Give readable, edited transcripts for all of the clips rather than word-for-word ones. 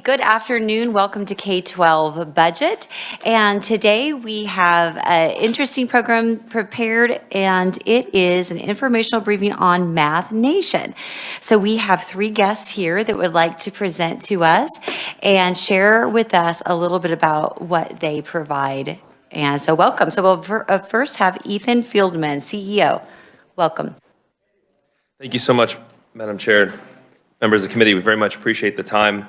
Good afternoon. Welcome to K-12 Budget. And today we have an interesting program prepared, and it is an informational briefing on Math Nation. So we have three guests here that would like to present to us and share with us a little bit about what they provide. And so welcome. So we'll first have Ethan Fieldman, CEO. Welcome. Thank you so much, Madam Chair. Members of the committee, we very much appreciate the time.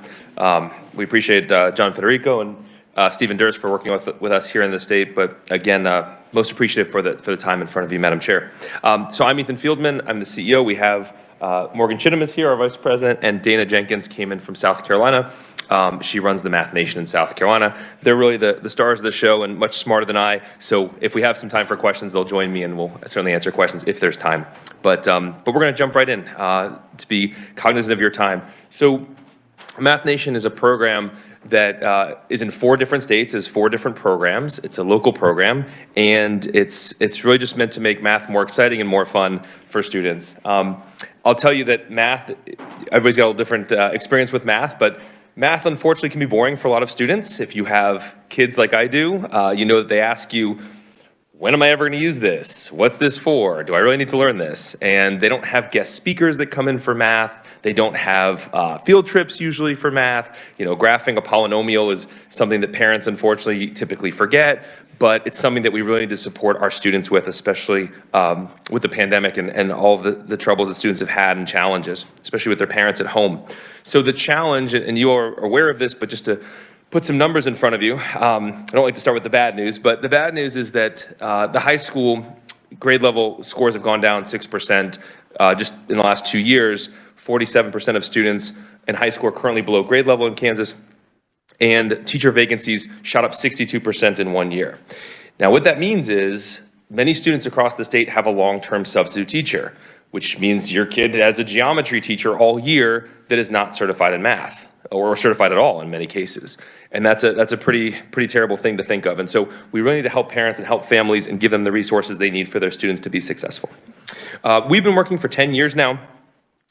We appreciate John Federico and Stephen Durst for working with us here in the state, but again, most appreciative for the time in front of you, Madam Chair. So I'm Ethan Fieldman, I'm the CEO. We have Morgan Chittum is here, our Vice President, and Dana Jenkins came in from South Carolina. She runs the Math Nation in South Carolina. They're really the stars of the show and much smarter than I. So if we have some time for questions, they'll join me and we'll certainly answer questions if there's time. But we're going to jump right in to be cognizant of your time. So Math Nation is a program that is in 4 different states, is 4 different programs. It's a local program, and it's really just meant to make math more exciting and more fun for students. I'll tell you that math, everybody's got a little different experience with math, but math, unfortunately, can be boring for a lot of students. If you have kids like I do, you know that they ask you, when am I ever going to use this? What's this for? Do I really need to learn this? And they don't have guest speakers that come in for math. They don't have field trips usually for math. You know, graphing a polynomial is something that parents, unfortunately, typically forget, but it's something that we really need to support our students with, especially with the pandemic and all of the troubles that students have had and challenges, especially with their parents at home. So the challenge, and you are aware of this, but just to put some numbers in front of you, I don't like to start with the bad news, but the bad news is that the high school grade level scores have gone down 6% just in the last 2 years. 47% of students in high school are currently below grade level in Kansas, and teacher vacancies shot up 62% in 1 year. Now, what that means is many students across the state have a long-term substitute teacher, which means your kid has a geometry teacher all year that is not certified in math, or certified at all in many cases. And that's a pretty terrible thing to think of. And so we really need to help parents and help families and give them the resources they need for their students to be successful. We've been working for 10 years now.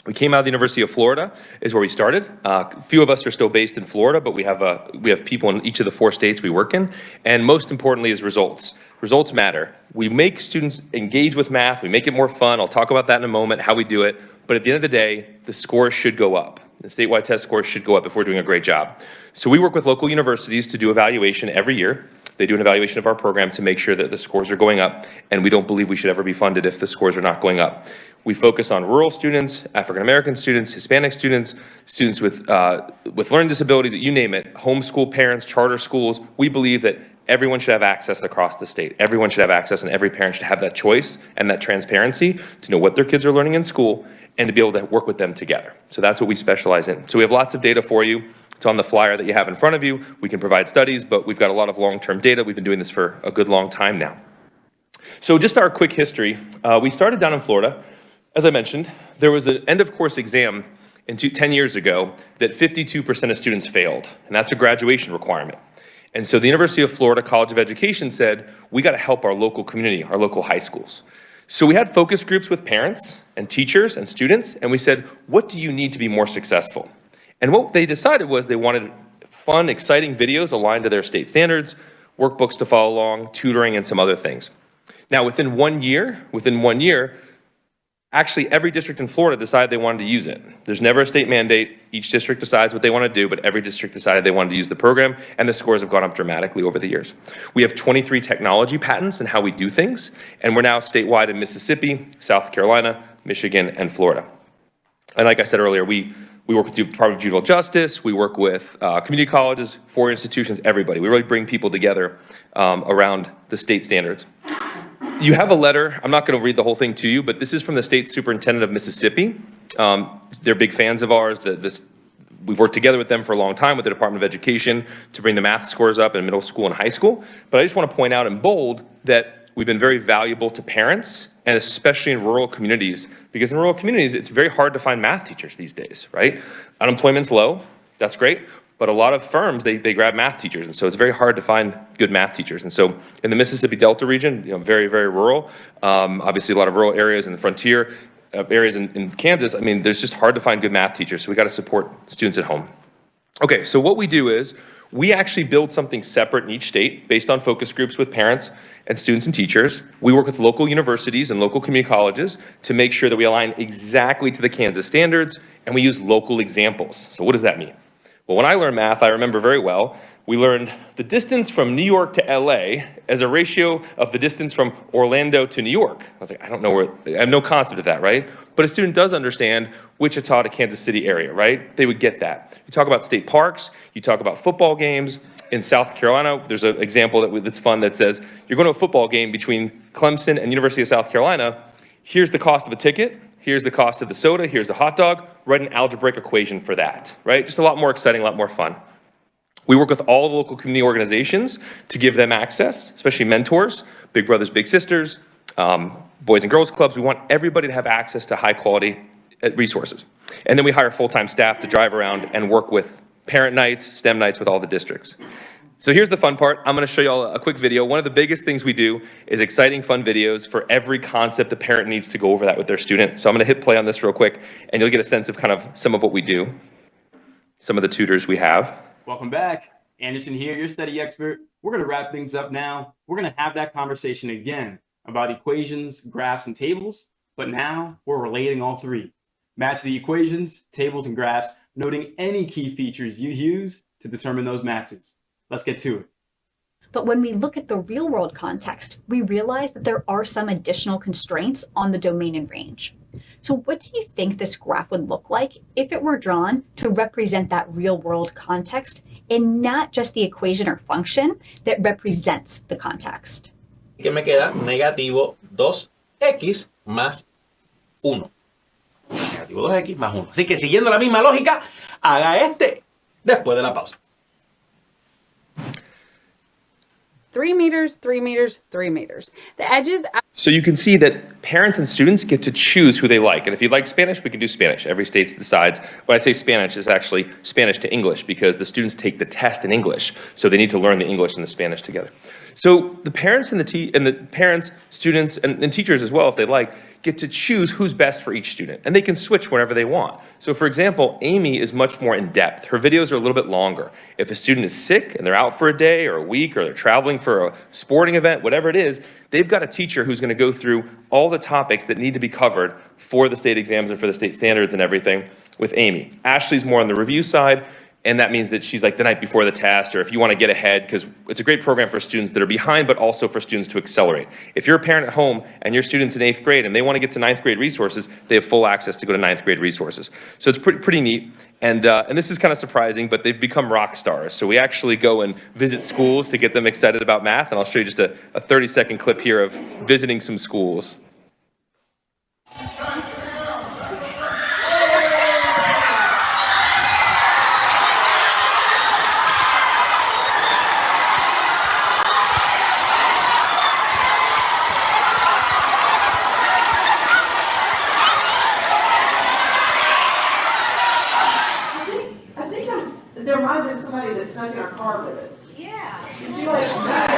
We came out of the University of Florida is where we started. A few of us are still based in Florida, but we have people in each of the 4 states we work in. And most importantly is results. Results matter. We make students engage with math. We make it more fun. I'll talk about that in a moment, how we do it. But at the end of the day, the scores should go up. The statewide test scores should go up if we're doing a great job. So we work with local universities to do evaluation every year. They do an evaluation of our program to make sure that the scores are going up, and we don't believe we should ever be funded if the scores are not going up. We focus on rural students, African-American students, Hispanic students, students with learning disabilities, you name it, homeschool parents, charter schools. We believe that everyone should have access across the state. Everyone should have access, and every parent should have that choice and that transparency to know what their kids are learning in school and to be able to work with them together. So that's what we specialize in. So we have lots of data for you. It's on the flyer that you have in front of you. We can provide studies, but we've got a lot of long-term data. We've been doing this for a good long time now. So just our quick history. We started down in Florida. As I mentioned, there was an end-of-course exam 10 years ago that 52% of students failed, and that's a graduation requirement. And so the University of Florida College of Education said, we got to help our local community, our local high schools. So we had focus groups with parents and teachers and students, and we said, what do you need to be more successful? And what they decided was they wanted fun, exciting videos aligned to their state standards, workbooks to follow along, tutoring, and some other things. Now, within one year, actually every district in Florida decided they wanted to use it. There's never a state mandate. Each district decides what they want to do, but every district decided they wanted to use the program, and the scores have gone up dramatically over the years. We have 23 technology patents in how we do things, and we're now statewide in Mississippi, South Carolina, Michigan, and Florida. And like I said earlier, we work with the Department of Juvenile Justice, we work with community colleges, 4 institutions, everybody. We really bring people together around the state standards. You have a letter, I'm not going to read the whole thing to you, but this is from the state superintendent of Mississippi. They're big fans of ours. We've worked together with them for a long time with the Department of Education to bring the math scores up in middle school and high school. But I just want to point out in bold that we've been very valuable to parents, and especially in rural communities, because in rural communities, it's very hard to find math teachers these days, right? Unemployment's low, that's great. But a lot of firms, they grab math teachers, and so it's very hard to find good math teachers. And so in the Mississippi Delta region, very, very rural, obviously a lot of rural areas in the frontier, areas in Kansas, I mean, there's just hard to find good math teachers, so we got to support students at home. Okay, so what we do is we actually build something separate in each state based on focus groups with parents and students and teachers. We work with local universities and local community colleges to make sure that we align exactly to the Kansas standards, and we use local examples. So what does that mean? Well, when I learned math, I remember very well, we learned the distance from New York to LA as a ratio of the distance from Orlando to New York. I was like, I don't know where, I have no concept of that, right? But a student does understand Wichita to Kansas City area, right? They would get that. You talk about state parks, you talk about football games. In South Carolina, there's an example that's fun that says, you're going to a football game between Clemson and University of South Carolina. Here's the cost of a ticket. Here's the cost of the soda. Here's the hot dog. Write an algebraic equation for that, right? Just a lot more exciting, a lot more fun. We work with all the local community organizations to give them access, especially mentors, big brothers, big sisters, boys and girls clubs. We want everybody to have access to high quality resources. And then we hire full-time staff to drive around and work with parent nights, STEM nights with all the districts. So here's the fun part. I'm going to show you all a quick video. One of the biggest things we do is exciting, fun videos for every concept a parent needs to go over that with their student. So I'm going to hit play on this real quick, and you'll get a sense of kind of some of what we do, some of the tutors we have. Welcome back. Anderson here, your study expert. We're going to wrap things up now. We're going to have that conversation again about equations, graphs, and tables, but now we're relating all three. Match the equations, tables, and graphs, noting any key features you use to determine those matches. Let's get to it. But when we look at the real-world context, we realize that there are some additional constraints on the domain and range. So what do you think this graph would look like if it were drawn to represent that real-world context and not just the equation or function that represents the context? Que me queda negativo 2x más 1. Negativo 2x más 1. Así que siguiendo la misma lógica, haga este después de la pausa. 3 meters, 3 meters, 3 meters. The edges. So you can see that parents and students get to choose who they like. And if you like Spanish, we can do Spanish. Every state decides. When I say Spanish, it's actually Spanish to English because the students take the test in English. So they need to learn the English and the Spanish together. So the parents and the parents, students, and teachers as well, if they like, get to choose who's best for each student. And they can switch whenever they want. So for example, Amy is much more in depth. Her videos are a little bit longer. If a student is sick and they're out for a day or a week or they're traveling for a sporting event, whatever it is, they've got a teacher who's going to go through all the topics that need to be covered for the state exams and for the state standards and everything with Amy. Ashley's more on the review side. And that means that she's like the night before the test, or if you want to get ahead, because it's a great program for students that are behind, but also for students to accelerate. If you're a parent at home and your student's in 8th grade and they want to get to 9th grade resources, they have full access to go to 9th grade resources. So it's pretty neat. And this is kind of surprising, but they've become rock stars. So we actually go and visit schools to get them excited about math. And I'll show you just a 30-second clip here of visiting some schools. There might have been somebody that snuck in our car with us. Yeah. Did you like Zach?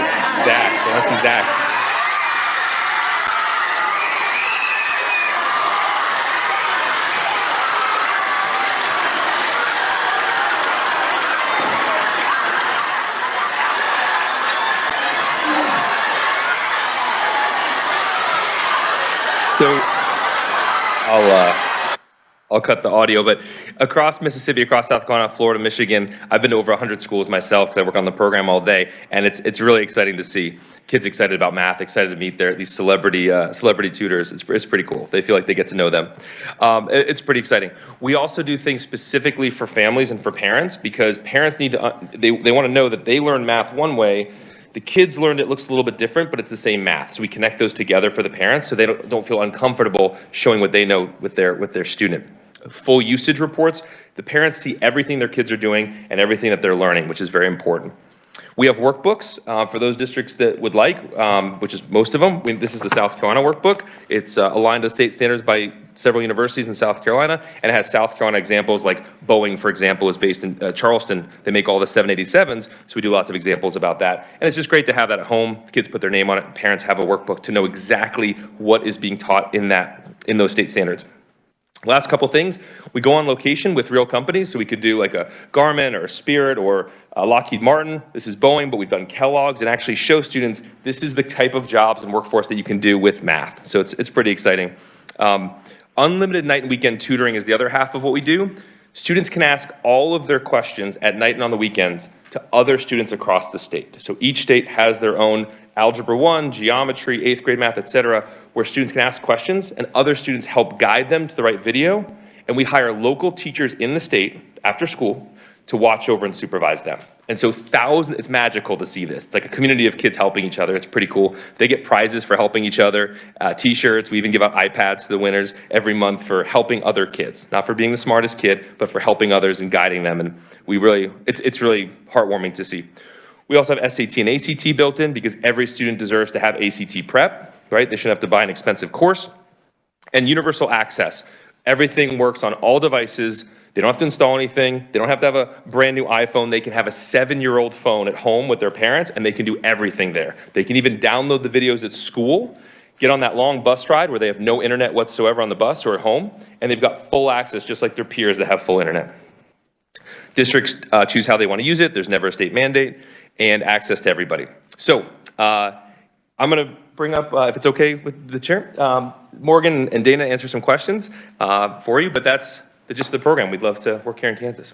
Zach, yeah, that's Zach. So I'll cut the audio, but across Mississippi, across South Carolina, Florida, Michigan, I've been to over 100 schools myself because I work on the program all day, and it's really exciting to see kids excited about math, excited to meet these celebrity tutors. It's pretty cool. They feel like they get to know them. It's pretty exciting. We also do things specifically for families and for parents because parents need to they want to know that they learn math one way. The kids learned it looks a little bit different, but it's the same math. So we connect those together for the parents so they don't feel uncomfortable showing what they know with their student. Full usage reports, the parents see everything their kids are doing and everything that they're learning, which is very important. We have workbooks for those districts that would like, which is most of them. This is the South Carolina workbook. It's aligned to state standards by several universities in South Carolina, and it has South Carolina examples like Boeing, for example, is based in Charleston. They make all the 787s, so we do lots of examples about that. And it's just great to have that at home. Kids put their name on it. Parents have a workbook to know exactly what is being taught in those state standards. Last couple things, we go on location with real companies, so we could do like a Garmin or a Spirit or Lockheed Martin. This is Boeing, but we've done Kellogg's, and actually show students this is the type of jobs and workforce that you can do with math. So it's pretty exciting. Unlimited night and weekend tutoring is the other half of what we do. Students can ask all of their questions at night and on the weekends to other students across the state. So each state has their own Algebra 1, geometry, 8th grade math, etc., where students can ask questions and other students help guide them to the right video. And we hire local teachers in the state after school to watch over and supervise them. And so it's magical to see this. It's like a community of kids helping each other. It's pretty cool. They get prizes for helping each other, t-shirts. We even give out iPads to the winners every month for helping other kids. Not for being the smartest kid, but for helping others and guiding them. And it's really heartwarming to see. We also have SAT and ACT built in because every student deserves to have ACT prep, right? They shouldn't have to buy an expensive course. And universal access. Everything works on all devices. They don't have to install anything. They don't have to have a brand new iPhone. They can have a 7-year-old phone at home with their parents, and they can do everything there. They can even download the videos at school, get on that long bus ride where they have no internet whatsoever on the bus or at home, and they've got full access just like their peers that have full internet. Districts choose how they want to use it. There's never a state mandate, and access to everybody. So I'm going to bring up, if it's okay with the chair, Morgan and Dana answer some questions for you, but that's the gist of the program. We'd love to work here in Kansas.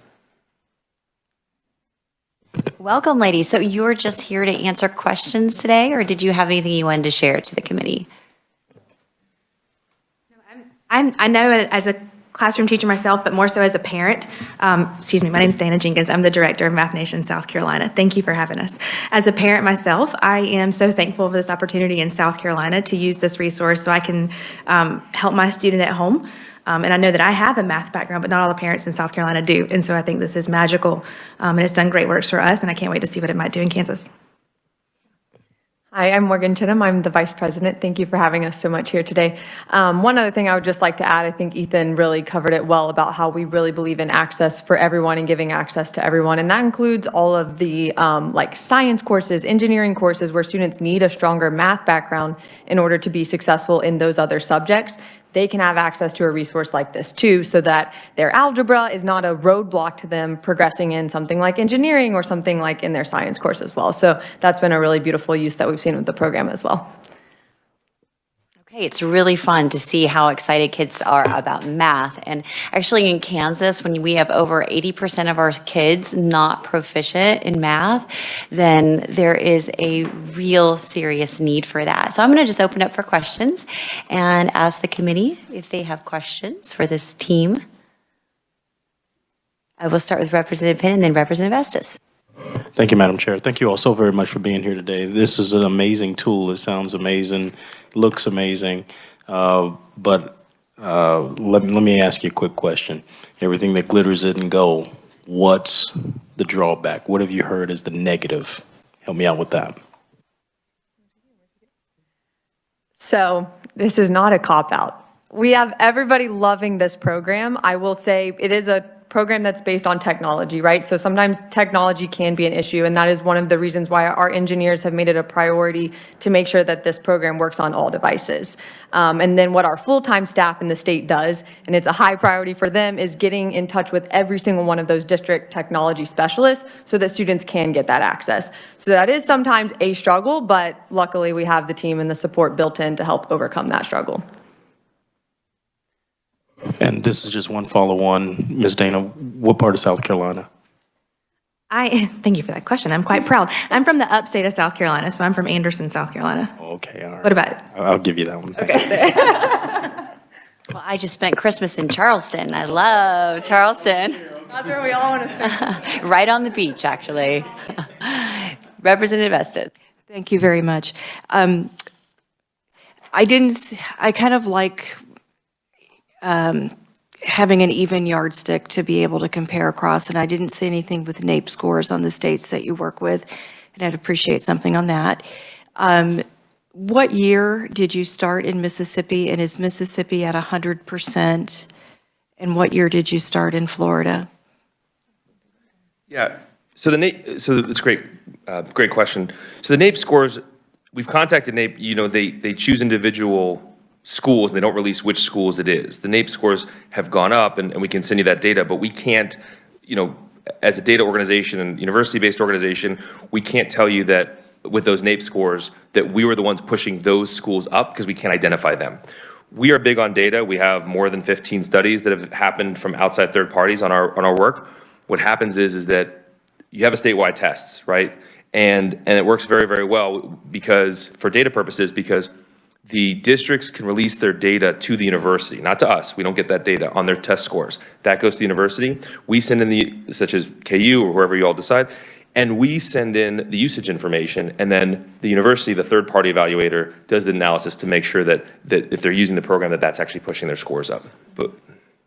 Welcome, ladies. So you're just here to answer questions today, or did you have anything you wanted to share to the committee? I know as a classroom teacher myself, but more so as a parent. Excuse me, my name is Dana Jenkins. I'm the director of Math Nation South Carolina. Thank you for having us. As a parent myself, I am so thankful for this opportunity in South Carolina to use this resource so I can help my student at home. And I know that I have a math background, but not all the parents in South Carolina do. And so I think this is magical, and it's done great works for us, and I can't wait to see what it might do in Kansas. Hi, I'm Morgan Chittum. I'm the Vice President. Thank you for having us so much here today. One other thing I would just like to add, I think Ethan really covered it well about how we really believe in access for everyone and giving access to everyone. And that includes all of the like science courses, engineering courses where students need a stronger math background in order to be successful in those other subjects. They can have access to a resource like this too, so that their algebra is not a roadblock to them progressing in something like engineering or something like in their science course as well. So that's been a really beautiful use that we've seen with the program as well. Okay, it's really fun to see how excited kids are about math. And actually in Kansas, when we have over 80% of our kids not proficient in math, then there is a real serious need for that. So I'm going to just open up for questions and ask the committee if they have questions for this team. I will start with Representative Penn and then Representative Estes. Thank you, Madam Chair. Thank you all so very much for being here today. This is an amazing tool. It sounds amazing, looks amazing. But let me ask you a quick question. Everything that glitters isn't gold. What's the drawback? What have you heard as the negative? Help me out with that. So this is not a cop-out. We have everybody loving this program. I will say it is a program that's based on technology, right? So sometimes technology can be an issue, and that is one of the reasons why our engineers have made it a priority to make sure that this program works on all devices. And then what our full-time staff in the state does, and it's a high priority for them, is getting in touch with every single one of those district technology specialists so that students can get that access. So that is sometimes a struggle, but luckily we have the team and the support built in to help overcome that struggle. And this is just one follow-on. Ms. Dana, what part of South Carolina? Thank you for that question. I'm quite proud. I'm from the upstate of South Carolina, so I'm from Anderson, South Carolina. Okay, all right. What about it? I'll give you that one. Okay. Well, I just spent Christmas in Charleston. I love Charleston. That's where we all want to spend. Right on the beach, actually. Representative Estes. Thank you very much. I kind of like having an even yardstick to be able to compare across, and I didn't see anything with NAEP scores on the states that you work with, and I'd appreciate something on that. What year did you start in Mississippi, and is Mississippi at 100%? And what year did you start in Florida? Yeah, so it's great, great question. So the NAEP scores, we've contacted NAEP, you know, they choose individual schools, and they don't release which schools it is. The NAEP scores have gone up, and we can send you that data, but we can't, as a data organization and university-based organization, we can't tell you that with those NAEP scores that we were the ones pushing those schools up because we can't identify them. We are big on data. We have more than 15 studies that have happened from outside third parties on our work. What happens is that you have a statewide tests, right? And it works very, very well because, for data purposes, because the districts can release their data to the university, not to us. We don't get that data on their test scores. That goes to the university. We send in such as KU or whoever you all decide, and we send in the usage information, and then the university, the third-party evaluator, does the analysis to make sure that if they're using the program, that's actually pushing their scores up.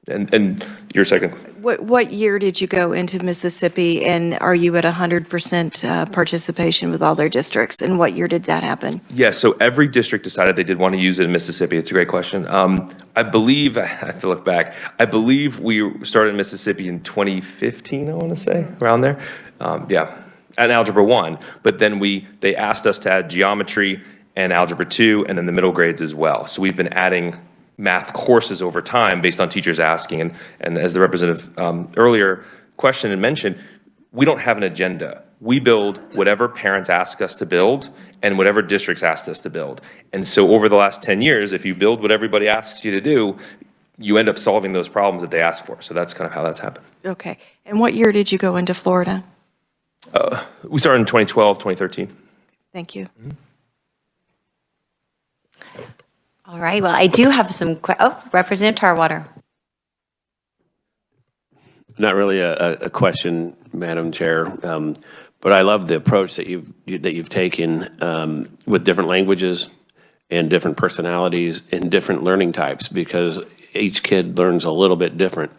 And your second. What year did you go into Mississippi, and are you at 100% participation with all their districts? And what year did that happen? Yeah, so every district decided they did want to use it in Mississippi. It's a great question. I believe, I have to look back, I believe we started in Mississippi in 2015, I want to say, around there. Yeah, at Algebra 1. But then they asked us to add geometry and Algebra 2, and then the middle grades as well. So we've been adding math courses over time based on teachers asking. And as the representative earlier questioned and mentioned, we don't have an agenda. We build whatever parents ask us to build and whatever districts asked us to build. And so over the last 10 years, if you build what everybody asks you to do, you end up solving those problems that they ask for. So that's kind of how that's happened. Okay. And what year did you go into Florida? We started in 2012, 2013. Thank you. Mm-hmm. All right, well, I do have some, Representative Tarwater. Not really a question, Madam Chair, but I love the approach that you've taken with different languages and different personalities and different learning types, because each kid learns a little bit different.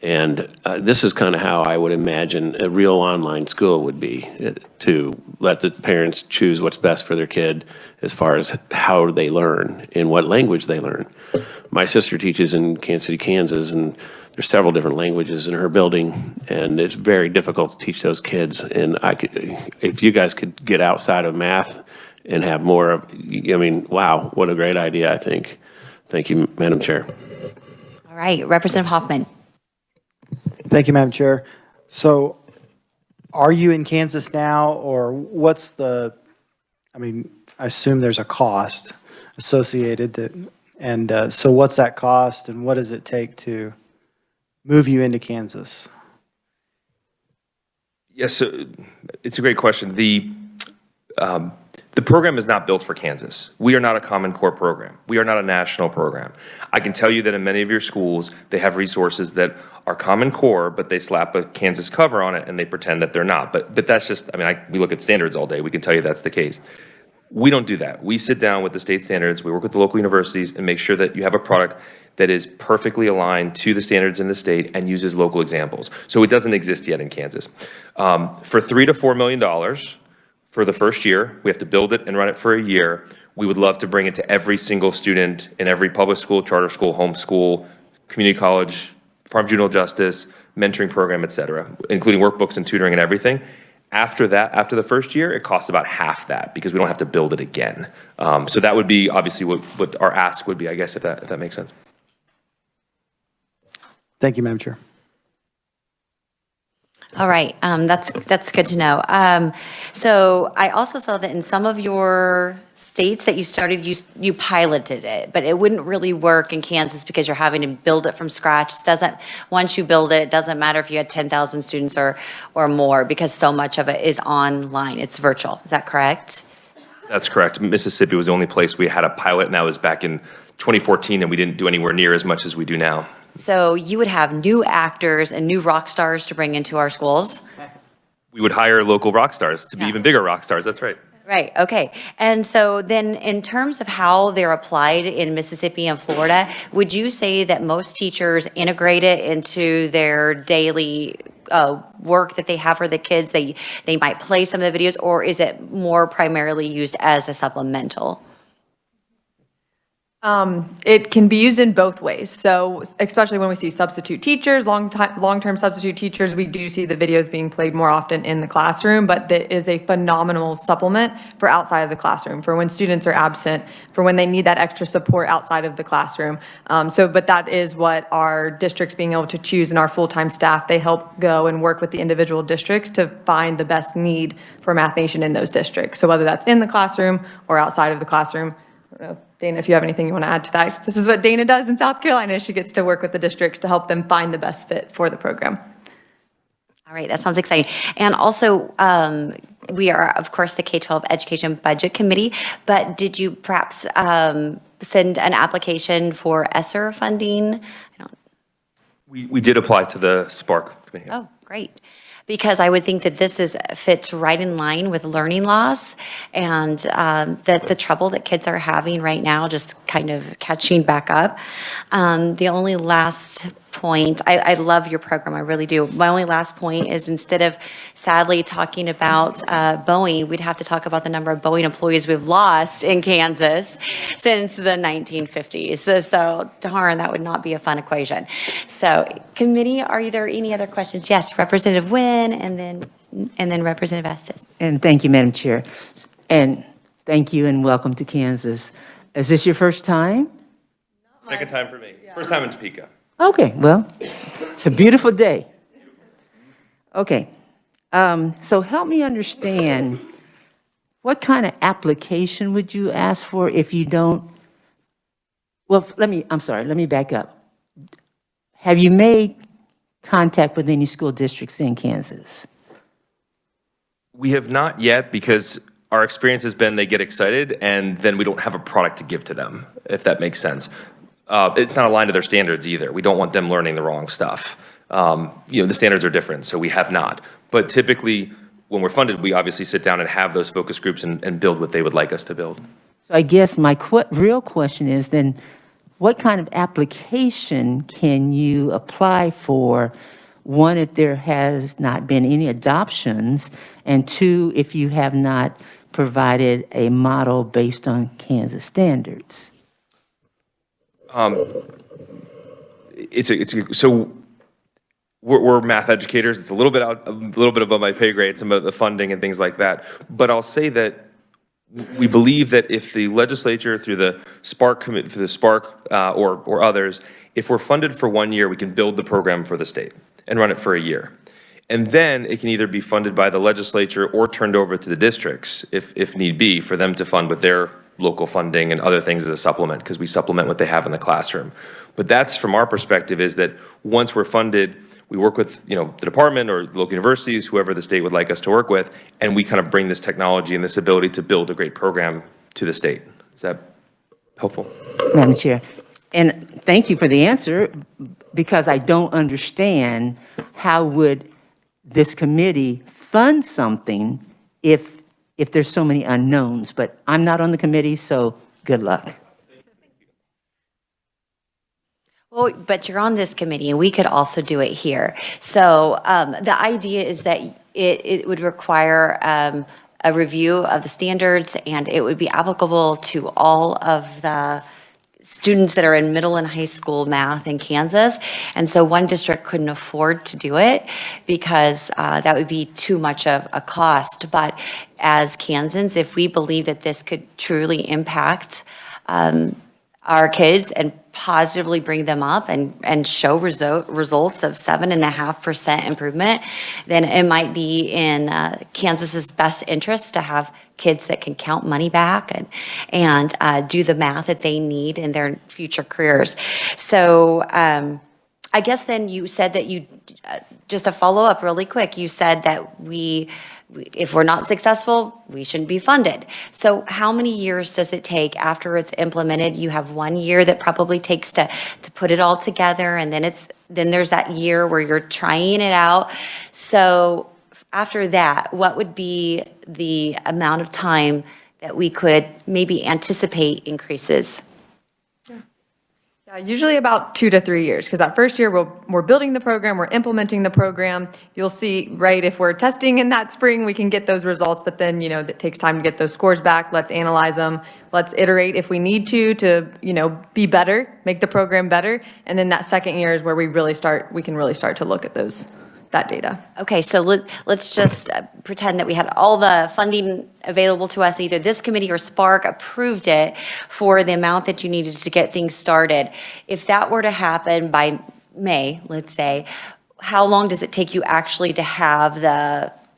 And this is kind of how I would imagine a real online school would be, to let the parents choose what's best for their kid as far as how they learn and what language they learn. My sister teaches in Kansas City, Kansas, and there's several different languages in her building, and it's very difficult to teach those kids. And if you guys could get outside of math and have more of, wow, what a great idea, I think. Thank you, Madam Chair. All right, Representative Hoffman. Thank you, Madam Chair. So are you in Kansas now, or what's I assume there's a cost associated so what's that cost, and what does it take to move you into Kansas? Yes, so it's a great question. The program is not built for Kansas. We are not a Common Core program. We are not a national program. I can tell you that in many of your schools, they have resources that are Common Core, but they slap a Kansas cover on it and they pretend that they're not. But that's just, we look at standards all day. We can tell you that's the case. We don't do that. We sit down with the state standards, we work with the local universities, and make sure that you have a product that is perfectly aligned to the standards in the state and uses local examples. So it doesn't exist yet in Kansas. For $3 to $4 million for the first year, we have to build it and run it for a year. We would love to bring it to every single student in every public school, charter school, homeschool, community college, Department of Juvenile Justice, mentoring program, et cetera, including workbooks and tutoring and everything. After that, after the first year, it costs about half that because we don't have to build it again. So that would be obviously what our ask would be, I guess, if that makes sense. Thank you, Madam Chair. All right, that's good to know. So I also saw that in some of your states that you started, you piloted it, but it wouldn't really work in Kansas because you're having to build it from scratch. Once you build it, it doesn't matter if you had 10,000 students or more, because so much of it is online. It's virtual. Is that correct? That's correct. Mississippi was the only place we had a pilot, and that was back in 2014, and we didn't do anywhere near as much as we do now. So you would have new actors and new rock stars to bring into our schools? We would hire local rock stars to be even bigger rock stars. That's right. Right, okay. And so then in terms of how they're applied in Mississippi and Florida, would you say that most teachers integrate it into their daily work that they have for the kids? They might play some of the videos, or is it more primarily used as a supplemental? It can be used in both ways. So especially when we see substitute teachers, long-term substitute teachers, we do see the videos being played more often in the classroom, but that is a phenomenal supplement for outside of the classroom, for when students are absent, for when they need that extra support outside of the classroom. But that is what our districts being able to choose, and our full-time staff, they help go and work with the individual districts to find the best need for Math Nation in those districts. So whether that's in the classroom or outside of the classroom. I don't know, Dana, if you have anything you want to add to that. This is what Dana does in South Carolina. She gets to work with the districts to help them find the best fit for the program. All right, that sounds exciting. And also, we are, of course, the K-12 Education Budget Committee, but did you perhaps send an application for ESSER funding? We did apply to the Spark Committee. Oh, great. Because I would think that this fits right in line with learning loss and that the trouble that kids are having right now, just kind of catching back up. The only last point, I love your program, I really do. My only last point is, instead of sadly talking about Boeing, we'd have to talk about the number of Boeing employees we've lost in Kansas since the 1950s. So darn, that would not be a fun equation. So committee, are there any other questions? Yes, Representative Wynn, and then Representative Estes. And thank you, Madam Chair. And thank you and welcome to Kansas. Is this your first time? Second time for me. First time in Topeka. Okay, well, it's a beautiful day. Okay, so help me understand, what kind of application would you ask for if you don't? Well, let me back up. Have you made contact with any school districts in Kansas? We have not yet, because our experience has been they get excited and then we don't have a product to give to them, if that makes sense. It's not aligned to their standards either. We don't want them learning the wrong stuff. The standards are different, so we have not. But typically, when we're funded, we obviously sit down and have those focus groups and build what they would like us to build. So I guess my real question is then, what kind of application can you apply for? One, if there has not been any adoptions, and two, if you have not provided a model based on Kansas standards. So we're math educators. It's a little bit above my pay grade, some of the funding and things like that. But I'll say that we believe that if the legislature, through the Spark Committee, for the Spark or others, if we're funded for 1 year, we can build the program for the state and run it for a year. And then it can either be funded by the legislature or turned over to the districts, if need be, for them to fund with their local funding and other things as a supplement, because we supplement what they have in the classroom. But that's, from our perspective, is that once we're funded, we work with the department or local universities, whoever the state would like us to work with, and we kind of bring this technology and this ability to build a great program to the state. Is that helpful? Madam Chair, and thank you for the answer, because I don't understand how would this committee fund something if there's so many unknowns, but I'm not on the committee, so good luck. Well, but you're on this committee, and we could also do it here. So the idea is that it would require a review of the standards, and it would be applicable to all of the students that are in middle and high school math in Kansas. And so one district couldn't afford to do it because that would be too much of a cost. But as Kansans, if we believe that this could truly impact our kids and positively bring them up and show results of 7.5% improvement, then it might be in Kansas's best interest to have kids that can count money back and do the math that they need in their future careers. So I guess then you said that just a follow-up really quick, you said that if we're not successful, we shouldn't be funded. So how many years does it take after it's implemented? You have 1 year that probably takes to put it all together, and then there's that year where you're trying it out. So after that, what would be the amount of time that we could maybe anticipate increases? Yeah, usually about 2 to 3 years, because that first year we're building the program, we're implementing the program. You'll see, right, if we're testing in that spring, we can get those results, but then, it takes time to get those scores back. Let's analyze them. Let's iterate if we need to, be better, make the program better. And then that second year is where we can really start to look at that data. Okay, so let's just pretend that we had all the funding available to us, either this committee or Spark approved it for the amount that you needed to get things started. If that were to happen by May, let's say, how long does it take you actually to have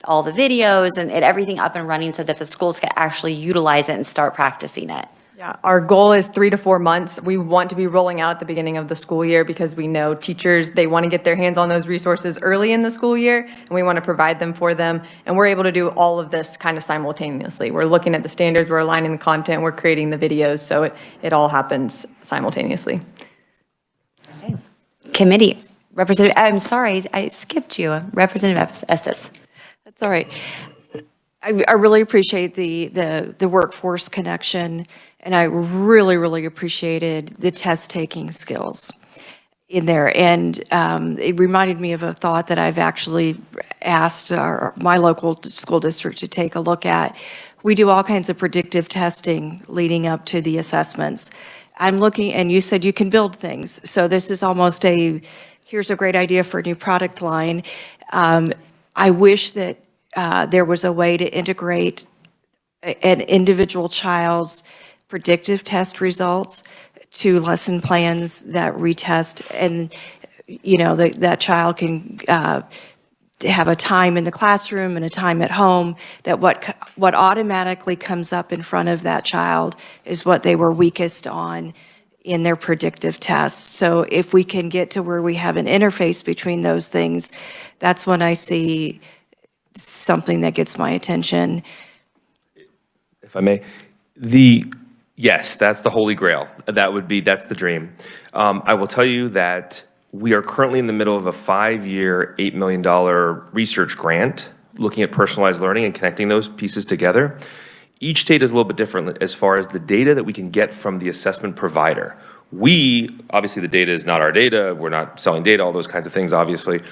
all the videos and everything up and running so that the schools can actually utilize it and start practicing it? Yeah, our goal is 3 to 4 months. We want to be rolling out at the beginning of the school year because we know teachers, they want to get their hands on those resources early in the school year, and we want to provide them for them. And we're able to do all of this kind of simultaneously. We're looking at the standards, we're aligning the content, we're creating the videos, so it all happens simultaneously. Okay. Committee, Representative, I'm sorry, I skipped you. Representative Estes. That's all right. I really appreciate the workforce connection, and I really, really appreciated the test-taking skills in there. And it reminded me of a thought that I've actually asked my local school district to take a look at. We do all kinds of predictive testing leading up to the assessments. I'm looking, and you said you can build things. So this is almost here's a great idea for a new product line. I wish that there was a way to integrate an individual child's predictive test results to lesson plans that retest, and that child can have a time in the classroom and a time at home, that what automatically comes up in front of that child is what they were weakest on in their predictive tests. So if we can get to where we have an interface between those things, that's when I see something that gets my attention. If I may, yes, that's the holy grail. That's the dream. I will tell you that we are currently in the middle of a 5-year, $8 million research grant looking at personalized learning and connecting those pieces together. Each state is a little bit different as far as the data that we can get from the assessment provider. Obviously the data is not our data, we're not selling data, all those kinds of things, obviously.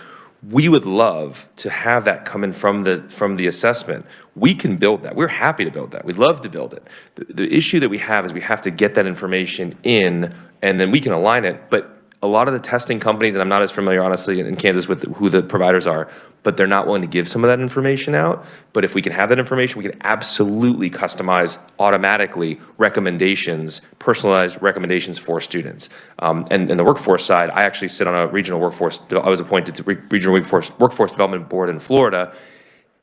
We would love to have that come in from the assessment. We can build that. We're happy to build that. We'd love to build it. The issue that we have is we have to get that information in, and then we can align it. But a lot of the testing companies, and I'm not as familiar, honestly, in Kansas with who the providers are, but they're not willing to give some of that information out. But if we can have that information, we can absolutely customize automatically recommendations, personalized recommendations for students. And the workforce side, I actually sit on a regional workforce, I was appointed to regional workforce development board in Florida.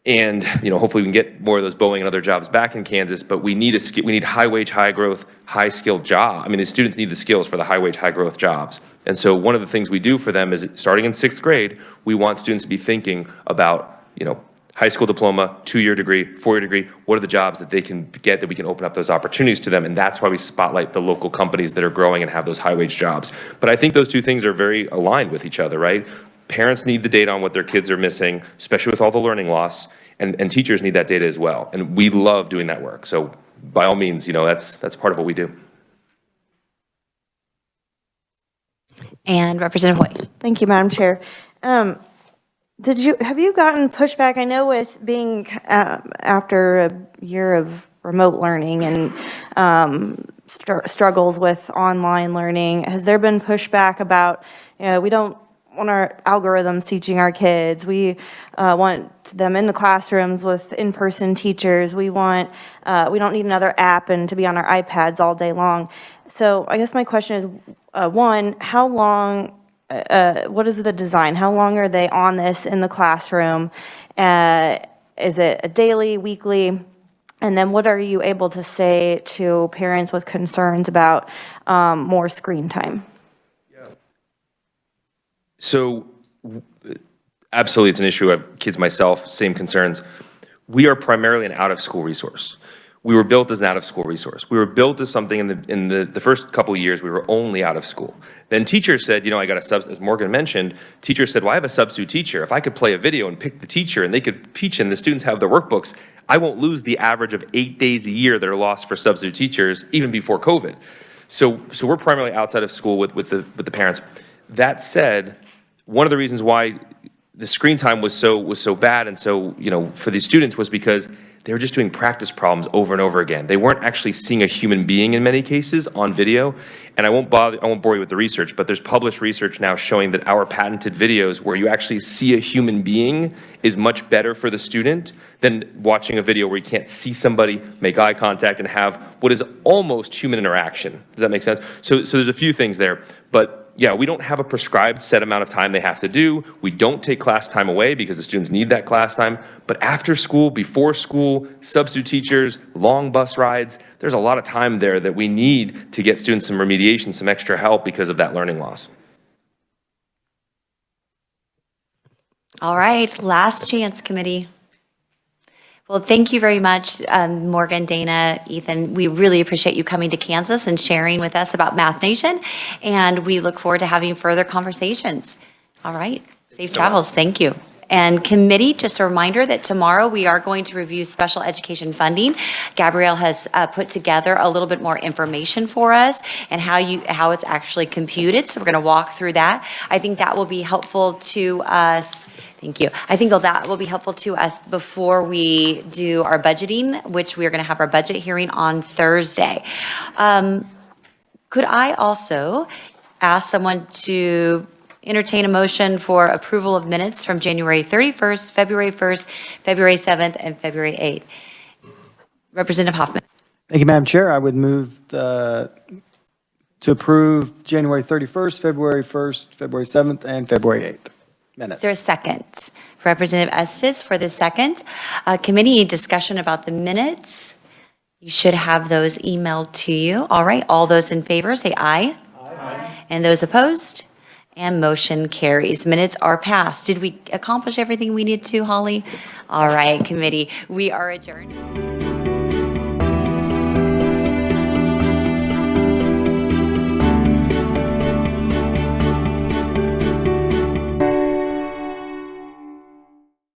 And hopefully we can get more of those Boeing and other jobs back in Kansas, but we need high wage, high growth, high skilled jobs. I mean, the students need the skills for the high wage, high growth jobs. And so one of the things we do for them is, starting in 6th grade, we want students to be thinking about, high school diploma, 2-year degree, 4-year degree, what are the jobs that they can get that we can open up those opportunities to them? And that's why we spotlight the local companies that are growing and have those high wage jobs. But I think those two things are very aligned with each other, right? Parents need the data on what their kids are missing, especially with all the learning loss, and teachers need that data as well. And we love doing that work. So by all means, that's part of what we do. And Representative Hoy. Thank you, Madam Chair. Have you gotten pushback? I know with being after a year of remote learning and struggles with online learning, has there been pushback about, we don't want our algorithms teaching our kids. We want them in the classrooms with in-person teachers. We don't need another app and to be on our iPads all day long. So I guess my question is, one, how long, what is the design? How long are they on this in the classroom? Is it a daily, weekly? And then what are you able to say to parents with concerns about more screen time? So absolutely, it's an issue. I have kids myself, same concerns. We are primarily an out-of-school resource. We were built as an out-of-school resource. We were built as something in the first couple of years, we were only out of school. Then teachers said, I got as Morgan mentioned, teachers said, well, I have a substitute teacher. If I could play a video and pick the teacher and they could teach and the students have their workbooks, I won't lose the average of 8 days a year that are lost for substitute teachers, even before COVID. So we're primarily outside of school with the parents. That said, one of the reasons why the screen time was so bad and so, for these students was because they were just doing practice problems over and over again. They weren't actually seeing a human being in many cases on video. And I won't bore you with the research, but there's published research now showing that our patented videos where you actually see a human being is much better for the student than watching a video where you can't see somebody, make eye contact, and have what is almost human interaction. Does that make sense? So there's a few things there, but yeah, we don't have a prescribed set amount of time they have to do. We don't take class time away because the students need that class time. But after school, before school, substitute teachers, long bus rides, there's a lot of time there that we need to get students some remediation, some extra help because of that learning loss. All right, last chance, committee. Well, thank you very much, Morgan, Dana, Ethan. We really appreciate you coming to Kansas and sharing with us about Math Nation, and we look forward to having further conversations. All right, safe travels. Thank you. And committee, just a reminder that tomorrow we are going to review special education funding. Gabrielle has put together a little bit more information for us and how it's actually computed. So we're going to walk through that. I think that will be helpful to us. Thank you. I think that will be helpful to us before we do our budgeting, which we are going to have our budget hearing on Thursday. Could I also ask someone to entertain a motion for approval of minutes from January 31st, February 1st, February 7th, and February 8th? Representative Hoffman. Thank you, Madam Chair. I would move to approve January 31st, February 1st, February 7th, and February 8th minutes. Is there a second? Representative Estes for the second. Committee discussion about the minutes. You should have those emailed to you. All right, all those in favor say aye. Aye. And those opposed? And motion carries. Minutes are passed. Did we accomplish everything we need to, Holly? All right, committee, we are adjourned.